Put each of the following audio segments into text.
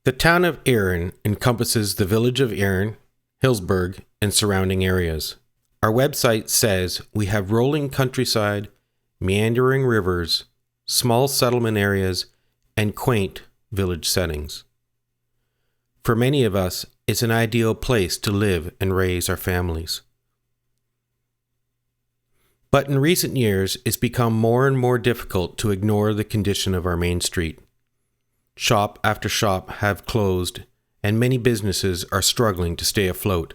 The town of Erin encompasses the village of Erin, Hillsburg, and surrounding areas. Our website says we have rolling countryside, meandering rivers, small settlement areas, and quaint village settings. For many of us, it's an ideal place to live and raise our families. But in recent years, it's become more and more difficult to ignore the condition of our main street. Shop after shop have closed, and many businesses are struggling to stay afloat.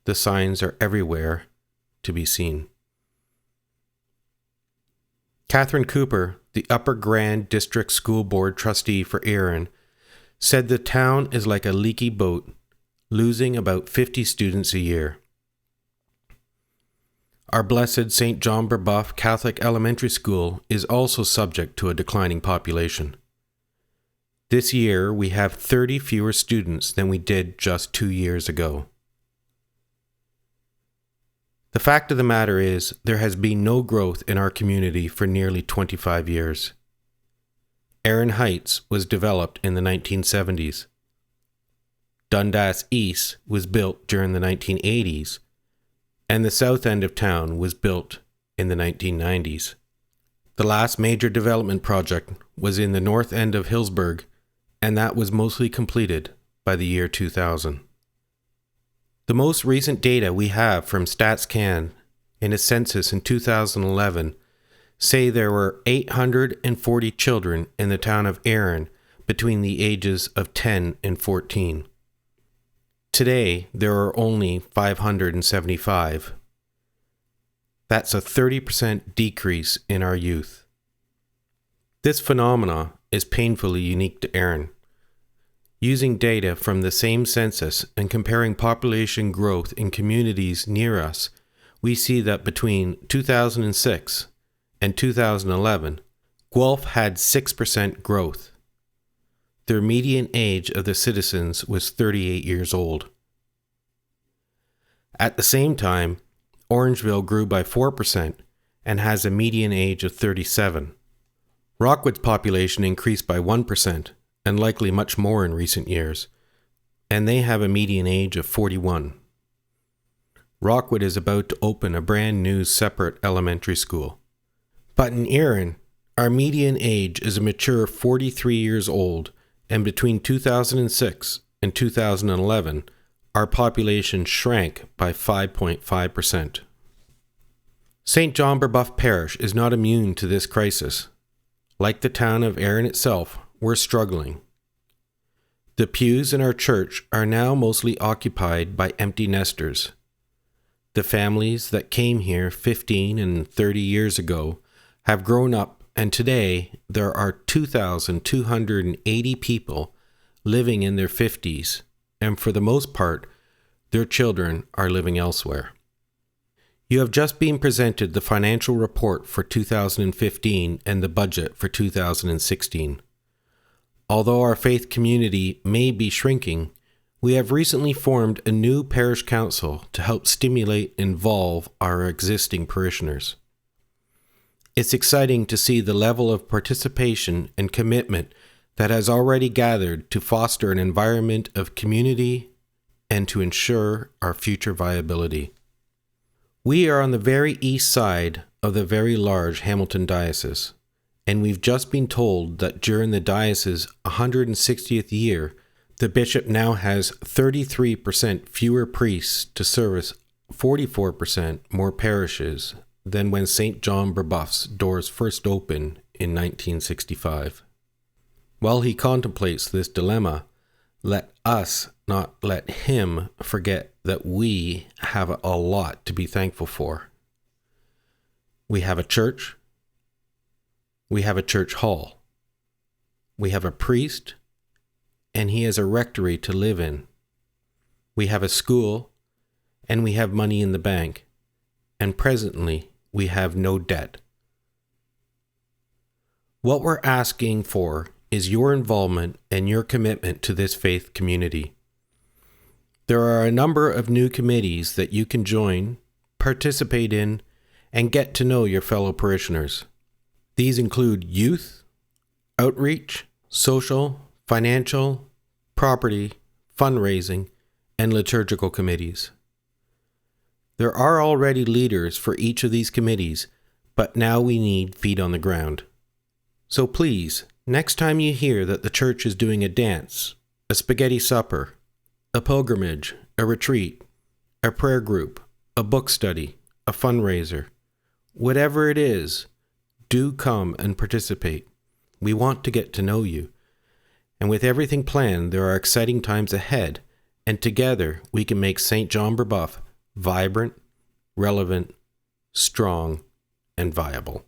The signs are everywhere to be seen. Catherine Cooper, the Upper Grand District School Board trustee for Erin, said the town is like a leaky boat, losing about 50 students a year. Our blessed St. John Brebeuf Catholic Elementary School is also subject to a declining population. This year, we have 30 fewer students than we did just 2 years ago. The fact of the matter is, there has been no growth in our community for nearly 25 years. Erin Heights was developed in the 1970s. Dundas East was built during the 1980s, and the south end of town was built in the 1990s. The last major development project was in the north end of Hillsburg, and that was mostly completed by the year 2000. The most recent data we have from StatsCan in a census in 2011 say there were 840 children in the town of Erin between the ages of 10 and 14. Today, there are only 575. That's a 30% decrease in our youth. This phenomena is painfully unique to Erin. Using data from the same census and comparing population growth in communities near us, we see that between 2006 and 2011, Guelph had 6% growth. Their median age of the citizens was 38 years old. At the same time, Orangeville grew by 4% and has a median age of 37. Rockwood's population increased by 1%, and likely much more in recent years, and they have a median age of 41. Rockwood is about to open a brand new separate elementary school. But in Erin, our median age is a mature 43 years old, and between 2006 and 2011, our population shrank by 5.5%. St. John Brebeuf Parish is not immune to this crisis. Like the town of Erin itself, we're struggling. The pews in our church are now mostly occupied by empty nesters. The families that came here 15 and 30 years ago have grown up, and today there are 2,280 people living in their 50s, and for the most part, their children are living elsewhere. You have just been presented the financial report for 2015 and the budget for 2016. Although our faith community may be shrinking, we have recently formed a new parish council to help stimulate and involve our existing parishioners. It's exciting to see the level of participation and commitment that has already gathered to foster an environment of community and to ensure our future viability. We are on the very east side of the very large Hamilton Diocese, and we've just been told that during the diocese's 160th year, the bishop now has 33% fewer priests to service 44% more parishes than when St. John Brebeuf's doors first opened in 1965. While he contemplates this dilemma, let us not let him forget that we have a lot to be thankful for. We have a church. We have a church hall. We have a priest, and he has a rectory to live in. We have a school, and we have money in the bank, and presently we have no debt. What we're asking for is your involvement and your commitment to this faith community. There are a number of new committees that you can join, participate in, and get to know your fellow parishioners. These include youth, outreach, social, financial, property, fundraising, and liturgical committees. There are already leaders for each of these committees, but now we need feet on the ground. So please, next time you hear that the church is doing a dance, a spaghetti supper, a pilgrimage, a retreat, a prayer group, a book study, a fundraiser, whatever it is, do come and participate. We want to get to know you. And with everything planned, there are exciting times ahead, and together we can make St. John Brebeuf vibrant, relevant, strong, and viable.